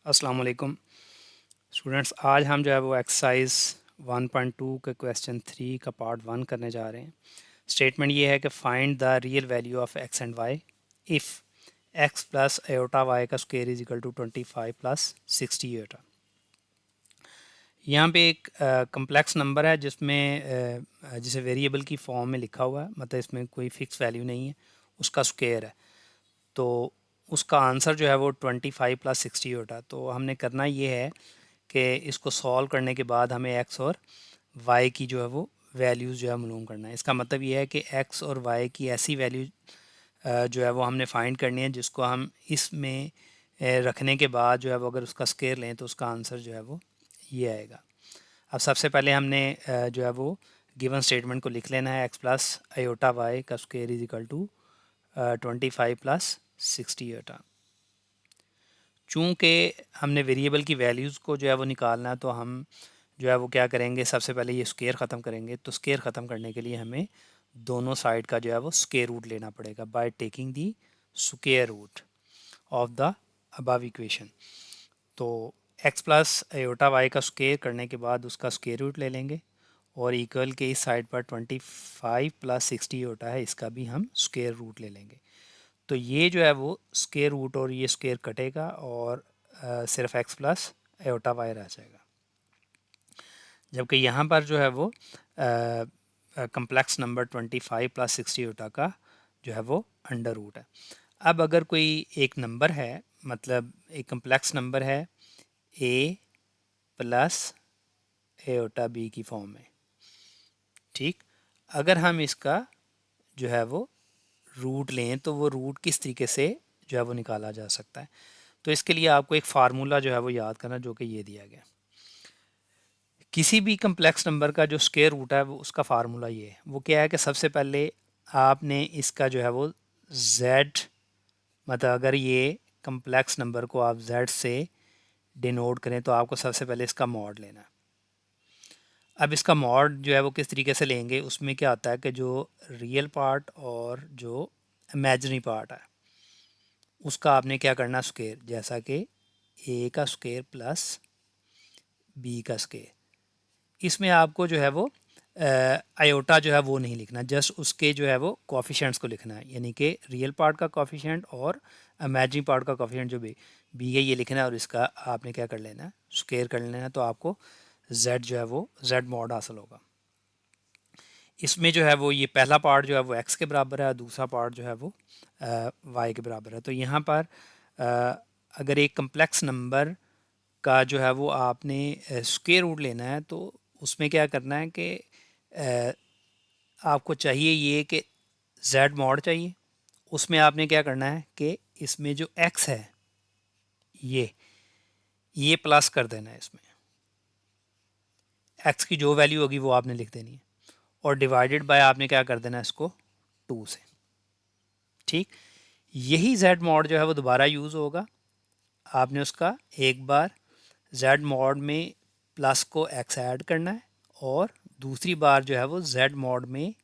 अस्सलाम वालेकुम स्टूडेंट्स। आज हम जो है वो एक्सरसाइज 1.2 के क्वेश्चन 3 का पार्ट 1 करने जा रहे हैं। स्टेटमेंट ये है कि find the real value of X and Y if X plus iota Y का square is equal to 25 plus 60 iota. यहाँ पे एक कम्प्लेक्स नंबर है जिसे वेरिएबल की फॉर्म में लिखा हुआ है, मतलब इसमें कोई फ़िक्स वैल्यू नहीं है, उसका स्क्वायर है। तो उसका आंसर जो है वो 25 प्लस 60 होता है। तो हमने करना ये है कि इसको सॉल्व करने के बाद हमें एक्स और वाई की जो है वो वैल्यूज़ जो है मालूम करना है। इसका मतलब ये है कि एक्स और वाई की ऐसी वैल्यू जो है वो हमने फाइंड करनी है जिसको हम इसमें रखने के बाद जो है वो अगर उसका स्क्वायर लें तो उसका आंसर जो है वो ये आएगा। अब सबसे पहले हमने जो है वो गिवन स्टेटमेंट को लिख लेना है। एक्स प्लस अयोटा वाई का square is equal to 25 plus 60 eta. चूँकि हमने वेरिएबल की वैल्यूज़ को जो है वो निकालना है तो हम जो है वो क्या करेंगे, सबसे पहले ये स्क्वायर ख़त्म करेंगे। तो स्क्वायर ख़त्म करने के लिए हमें दोनों साइड का जो है वो स्क्वायर रूट लेना पड़ेगा by taking the square root of the above equation. तो एक्स प्लस एयोटा वाई का स्क्वायर करने के बाद उसका स्क्वायर रूट ले लेंगे और इक्वल के इस साइड पर 25 प्लस 60 होता है, इसका भी हम स्क्वायर रूट ले लेंगे। तो ये जो है वो स्क्वायर रूट और ये स्क्वायर कटेगा और सिर्फ एक्स प्लस एयोटा वाई रह जाएगा। जबकि यहाँ पर जो है वो कम्प्लेक्स नंबर 25 प्लस 60 एयोटा का जो है वो अंडर रूट है। अब अगर कोई एक नंबर है, मतलब एक कम्प्लेक्स नंबर है ए प्लस एयोटा बी की फॉर्म में, ठीक, अगर हम इसका जो है वो रूट लें तो वो रूट किस तरीके से जो है वो निकाला जा सकता है। तो इसके लिए आपको एक फार्मूला जो है वो याद करना, जो कि ये दिया गया। किसी भी कम्प्लेक्स नंबर का जो स्क्वायर रूट है वो उसका फार्मूला ये है। वो क्या है कि सबसे पहले आपने इसका जो है वो z, मतलब अगर ये कम्प्लेक्स नंबर को आप z से डिनोट करें तो आपको सबसे पहले इसका मॉड लेना है। अब इसका मॉड जो है वो किस तरीके से लेंगे, उसमें क्या होता है कि जो रियल पार्ट और जो इमेजिनरी पार्ट है उसका आपने क्या करना, स्क्वायर, जैसा कि ए का स्क्वायर प्लस बी का स्क्वायर। इसमें आपको जो है वो आयोटा जो है वो नहीं लिखना, जस्ट उसके जो है वो कोफिशेंट्स को लिखना है, यानी कि रियल पार्ट का कोफिशेंट और इमेजिनरी पार्ट का कोफिशेंट जो बी है ये लिखना है और इसका आपने क्या कर लेना है, स्क्वायर कर लेना है। तो आपको z जो है वो z मॉड हासिल होगा। इसमें जो है वो ये पहला पार्ट जो है वो x के बराबर है और दूसरा पार्ट जो है वो y के बराबर है। तो यहाँ पर अगर एक कम्प्लेक्स नंबर का जो है वो आपने स्क्वायर रूट लेना है तो उसमें क्या करना है कि आपको चाहिए ये कि z मॉड चाहिए। उसमें आपने क्या करना है कि इसमें जो x है ये प्लस कर देना है। इसमें x की जो वैल्यू होगी वो आपने लिख देनी है और डिवाइडेड बाय आपने क्या कर देना है इसको 2 से, ठीक। यही z मॉड जो है वो दोबारा यूज़ होगा। आपने उसका एक बार z मॉड में प्लस को x ऐड करना है और दूसरी बार जो है वो z मॉड में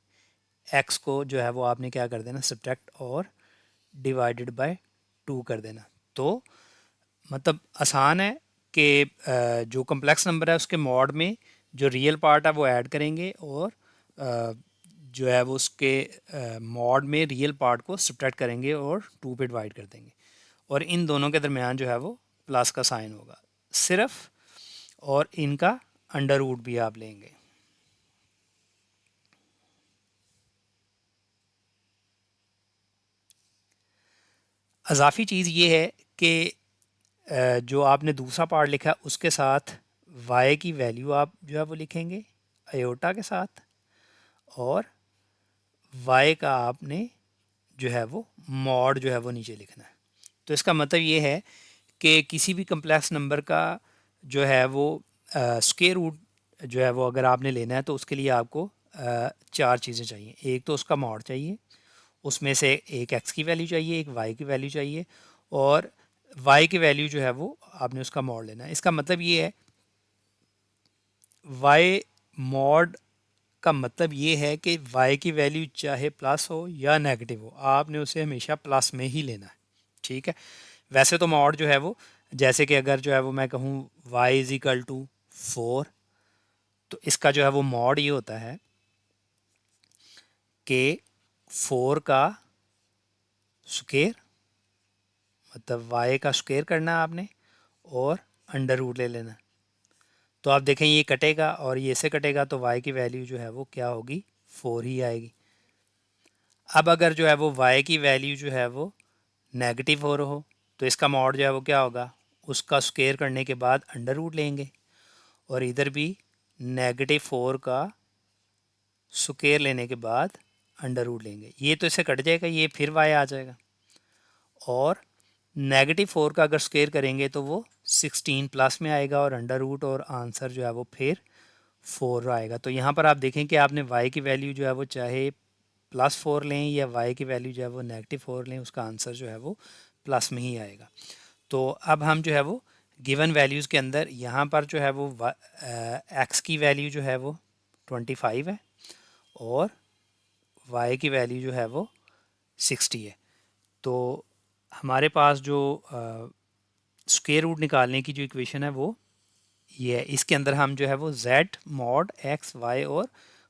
x को जो है वो आपने क्या कर देना, सब्ट्रैक्ट और डिवाइडेड बाय 2 कर देना। तो मतलब आसान है कि जो कम्प्लेक्स नंबर है उसके मॉड में जो रियल पार्ट है वो ऐड करेंगे और जो है वो उसके मॉड में रियल पार्ट को सब्ट्रैक्ट करेंगे और 2 पे डिवाइड कर देंगे और इन दोनों के दरमियान जो है वो प्लस का साइन होगा सिर्फ, और इनका अंडर रूट भी आप लेंगे। अजाफी चीज़ ये है कि जो आपने दूसरा पार्ट लिखा उसके साथ y की वैल्यू आप जो है वो लिखेंगे अयोटा के साथ और y का आपने जो है वो मॉड जो है वो नीचे लिखना है। तो इसका मतलब ये है कि किसी भी कम्प्लेक्स नंबर का जो है वो स्क्वायर रूट जो है वो अगर आपने लेना है तो उसके लिए आपको चार चीज़ें चाहिए। एक तो उसका मॉड चाहिए, उसमें से एक x की वैल्यू चाहिए, एक y की वैल्यू चाहिए और y की वैल्यू जो है वो आपने उसका मॉड लेना है। इसका मतलब ये है y मॉड का मतलब ये है कि y की वैल्यू चाहे प्लस हो या नेगेटिव हो आपने उसे हमेशा प्लस में ही लेना है, ठीक है। वैसे तो मॉड जो है वो जैसे कि अगर जो है वो मैं कहूँ y इज इक्वल टू 4, तो इसका जो है वो मॉड ये होता है कि 4 का स्क्वायर, मतलब y का स्क्वायर करना है आपने और अंडर रूट ले लेना। तो आप देखें ये कटेगा और ये से कटेगा, तो y की वैल्यू जो है वो क्या होगी, 4 ही आएगी। अब अगर जो है वो y की वैल्यू जो है वो -4 हो, तो इसका मॉड जो है वो क्या होगा, उसका स्क्वायर करने के बाद अंडर रूट लेंगे और इधर भी -4 का स्क्वायर लेने के बाद अंडर रूट लेंगे। ये तो इससे कट जाएगा, ये फिर y आ जाएगा। और -4 का अगर स्क्वायर करेंगे तो वो 16 प्लस में आएगा और अंडर रूट और आंसर जो है वो फिर 4 आएगा। तो यहाँ पर आप देखें कि आपने y की वैल्यू जो है वो चाहे +4 लें या y की वैल्यू जो है वो -4 लें, उसका आंसर जो है वो प्लस में ही आएगा। तो अब हम जो है वो गिवन वैल्यूज़ के अंदर यहाँ पर जो है वो x की वैल्यू जो है वो 25 है और y की वैल्यू जो है वो 60 है। तो हमारे पास जो स्क्वायर रूट निकालने की जो इक्वेशन है वो ये है। इसके अंदर हम जो है वो z मॉड x y और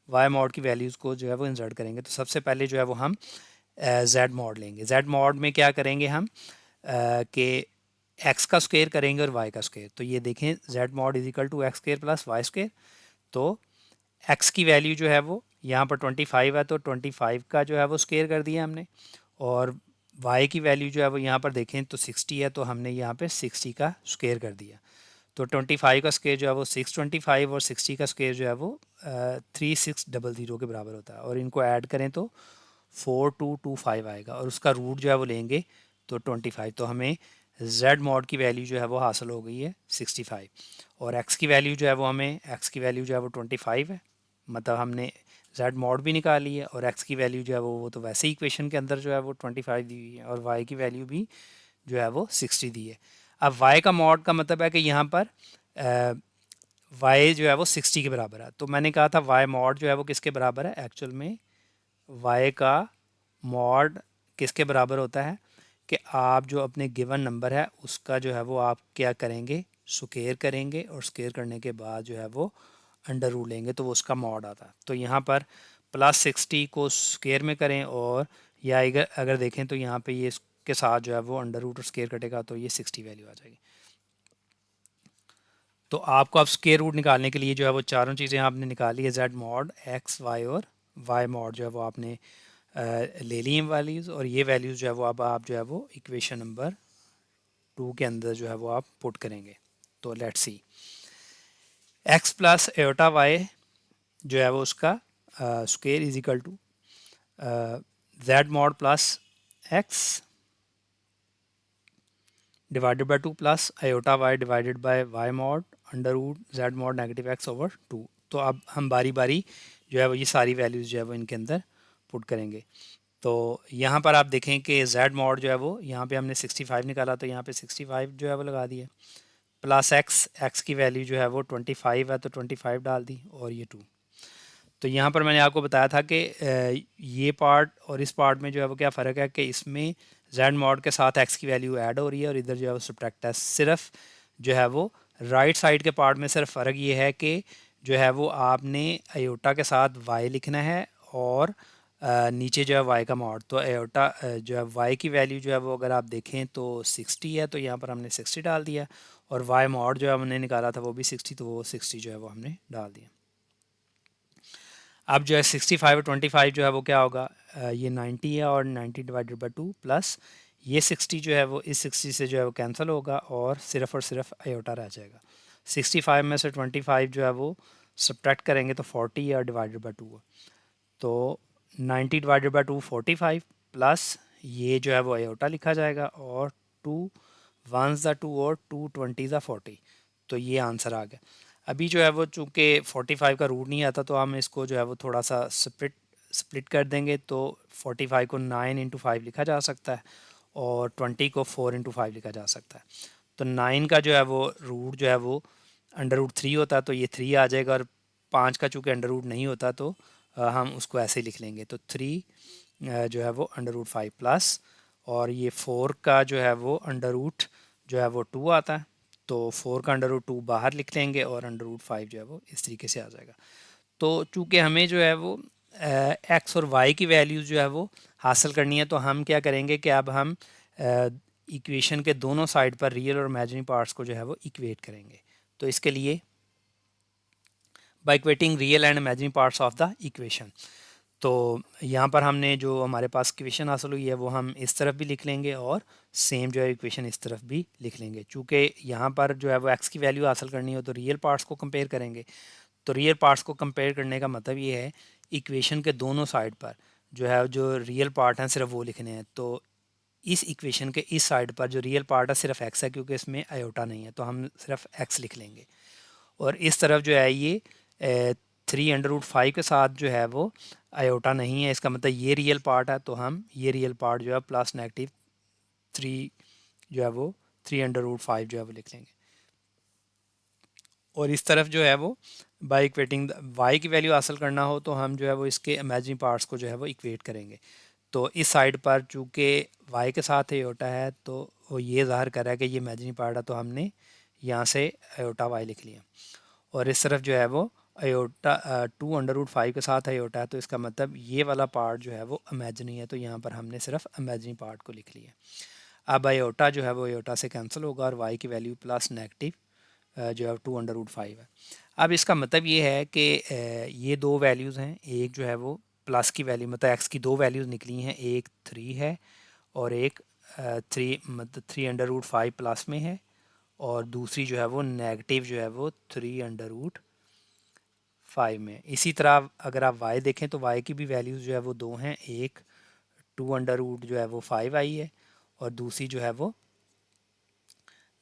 y मॉड की वैल्यूज़ को जो है वो इंसर्ट करेंगे। तो सबसे पहले जो है वो हम z मॉड लेंगे। z मॉड में क्या करेंगे हम कि x का स्क्वायर करेंगे और y का स्क्वायर। तो ये देखें z mod is equal to x square plus y square. तो x की वैल्यू जो है वो यहाँ पर 25 है, तो 25 का जो है वो स्क्वायर कर दिया हमने। और y की वैल्यू जो है वो यहाँ पर देखें तो 60 है, तो हमने यहाँ पे 60 का स्क्वायर कर दिया। तो 25 का स्क्वायर जो है वो 625 और 60 का स्क्वायर जो है वो 3600 के बराबर होता है। और इनको ऐड करें तो 4225 आएगा और उसका रूट जो है वो लेंगे तो 25। तो हमें z मॉड की वैल्यू जो है वो हासिल हो गई है 65 और x की वैल्यू जो है वो हमें x की वैल्यू जो है वो 25 है, मतलब हमने z मॉड भी निकाली है और x की वैल्यू जो है वो तो वैसे ही इक्वेशन के अंदर जो है वो 25 दी हुई है और y की वैल्यू भी जो है वो 60 दी है। अब y का मॉड का मतलब है कि यहाँ पर y जो है वो 60 के बराबर है। तो मैंने कहा था y मॉड जो है वो किसके बराबर है, एक्चुअल में y का मॉड किसके बराबर होता है कि आप जो अपने गिवन नंबर है उसका जो है वो आप क्या करेंगे, स्क्वायर करेंगे और स्क्वायर करने के बाद जो है वो अंडर रूट लेंगे, तो वो उसका मॉड आता है। तो यहाँ पर +60 को स्क्वायर में करें और या अगर अगर देखें तो यहाँ पे ये इसके साथ जो है वो अंडर रूट और स्क्वायर कटेगा, तो ये 60 वैल्यू आ जाएगी। तो आपको अब स्क्वायर रूट निकालने के लिए जो है वो चारों चीज़ें आपने निकाली है, z मॉड x y और y मॉड जो है वो आपने ले ली हैं वैल्यूज़। और ये वैल्यूज़ जो है वो अब आप जो है वो इक्वेशन नंबर 2 के अंदर जो है वो आप पुट करेंगे। तो let's see, x plus eta y जो है वो उसका square is equal to z mod plus x divided by 2 plus iota y divided by y mod under root z mod -x/2। तो अब हम बारी बारी जो है वो ये सारी वैल्यूज़ जो है वो इनके अंदर पुट करेंगे। तो यहाँ पर आप देखें कि z मॉड जो है वो यहाँ पे हमने 65 निकाला, तो यहाँ पे 65 जो है वो लगा दिया, प्लस x की वैल्यू जो है वो 25 है तो 25 डाल दी और ये 2। तो यहाँ पर मैंने आपको बताया था कि ये पार्ट और इस पार्ट में जो है वो क्या फ़र्क है कि इसमें z मॉड के साथ x की वैल्यू ऐड हो रही है और इधर जो है वो सब्ट्रैक्ट है। सिर्फ जो है वो राइट साइड के पार्ट में सिर्फ फ़र्क ये है कि जो है वो आपने अयोटा के साथ y लिखना है और नीचे जो है y का मॉड। तो अयोटा जो है y की वैल्यू जो है वो अगर आप देखें तो 60 है, तो यहाँ पर हमने 60 डाल दिया और y मॉड जो है हमने निकाला था वो भी 60, तो वो 60 जो है वो हमने डाल दिया। अब जो है 65 और 25 जो है वो क्या होगा, ये 90 है और 90 डिवाइडेड बाई 2 प्लस ये 60 जो है वो इस 60 से जो है वो कैंसिल होगा और सिर्फ आयोटा रह जाएगा। 65 में से 25 जो है वो सब्ट्रैक्ट करेंगे तो 40 है और डिवाइडेड बाई 2 है। तो 90 डिवाइडेड बाई 2 45 प्लस ये जो है वो आयोटा लिखा जाएगा और 2 1 ज़ा 2 और 2 20 ज़ा 40। तो ये आंसर आ गया। अभी जो है वो चूँकि 45 का रूट नहीं आता, तो हम इसको जो है वो थोड़ा सा स्प्लिट कर देंगे। तो 45 को 9 इंटू 5 लिखा जा सकता है और 20 को 4 इंटू 5 लिखा जा सकता है। तो 9 का जो है वो रूट जो है वो अंडर रूट 3 होता है, तो ये 3 आ जाएगा और 5 का चूँकि अंडर रूट नहीं होता तो हम उसको ऐसे ही लिख लेंगे। तो 3 जो है वो अंडर रूट 5 प्लस और ये 4 का जो है वो अंडर रूट जो है वो 2 आता है, तो 4 का अंडर रूट 2 बाहर लिख लेंगे और अंडर रूट 5 जो है वो इस तरीके से आ जाएगा। तो चूँकि हमें जो है वो एक्स और वाई की वैल्यूज़ जो है वो हासिल करनी है, तो हम क्या करेंगे कि अब हम इक्वेशन के दोनों साइड पर रियल और इमेजिनरी पार्ट्स को जो है वो इक्वेट करेंगे। तो इसके लिए by equating real and imaginary parts of the equation, तो यहाँ पर हमने जो हमारे पास इक्वेशन हासिल हुई है वो हम इस तरफ भी लिख लेंगे और सेम जो है इक्वेशन इस तरफ भी लिख लेंगे। चूँकि यहाँ पर जो है वो एक्स की वैल्यू हासिल करनी हो तो रियल पार्ट्स को कंपेयर करेंगे। तो रियल पार्ट्स को कंपेयर करने का मतलब ये है इक्वेशन के दोनों साइड पर जो है जो रियल पार्ट हैं सिर्फ वो लिखने हैं। तो इस इक्वेशन के इस साइड पर जो रियल पार्ट है सिर्फ एक्स है, क्योंकि इसमें आयोटा नहीं है, तो हम सिर्फ एक्स लिख लेंगे। और इस तरफ जो है ये 3√5 के साथ जो है वो आयोटा नहीं है, इसका मतलब ये रियल पार्ट है, तो हम ये रियल पार्ट जो है प्लस -3 जो है वो 3√5 जो है वो लिख लेंगे। और इस तरफ जो है वो बाय इक्वेटिंग वाई की वैल्यू हासिल करना हो तो हम जो है वो इसके इमेजिनरी पार्ट्स को जो है वो इक्वेट करेंगे। तो इस साइड पर चूँकि वाई के साथ आयोटा है तो वो ये ज़ाहिर कर रहा है कि ये इमेजिनरी पार्ट है, तो हमने यहाँ से आयोटा वाई लिख लिया। और इस तरफ जो है वो आयोटा 2√5 के साथ आयोटा है, तो इसका मतलब ये वाला पार्ट जो है वो इमेजिनरी है, तो यहाँ पर हमने सिर्फ इमेजिनरी पार्ट को लिख लिया। अब आयोटा जो है वो आयोटा से कैंसिल होगा और वाई की वैल्यू प्लस नेगेटिव जो है 2√5 है। अब इसका मतलब ये है कि ये दो वैल्यूज़ हैं, एक जो है वो प्लस की वैल्यू मतलब एक्स की दो वैल्यूज़ निकली हैं, एक 3 है और एक 3 मतलब 3√5 प्लस में है, और दूसरी जो है वो नेगेटिव जो है वो 3√5 में। इसी तरह अगर आप वाई देखें तो वाई की भी वैल्यूज़ जो है वो दो हैं, एक 2 जो है वो 5 आई है और दूसरी जो है वो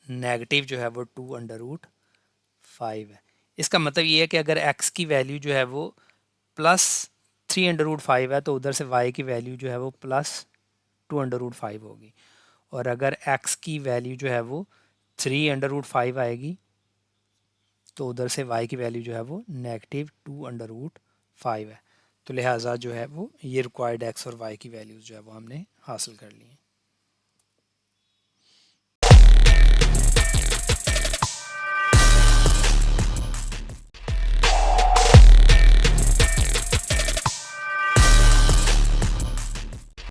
नेगेटिव जो है वो 2√5 है। इसका मतलब ये है कि अगर x की वैल्यू जो है वो प्लस 3√5 है तो उधर से y की वैल्यू जो है वो प्लस 2√5 होगी, और अगर x की वैल्यू जो है वो 3√5 आएगी तो उधर से y की वैल्यू जो है वो नेगेटिव 2√5 है। तो लिहाजा जो है वो ये रिक्वायर्ड x और y की वैल्यूज़ जो है वो हमने हासिल कर ली हैं।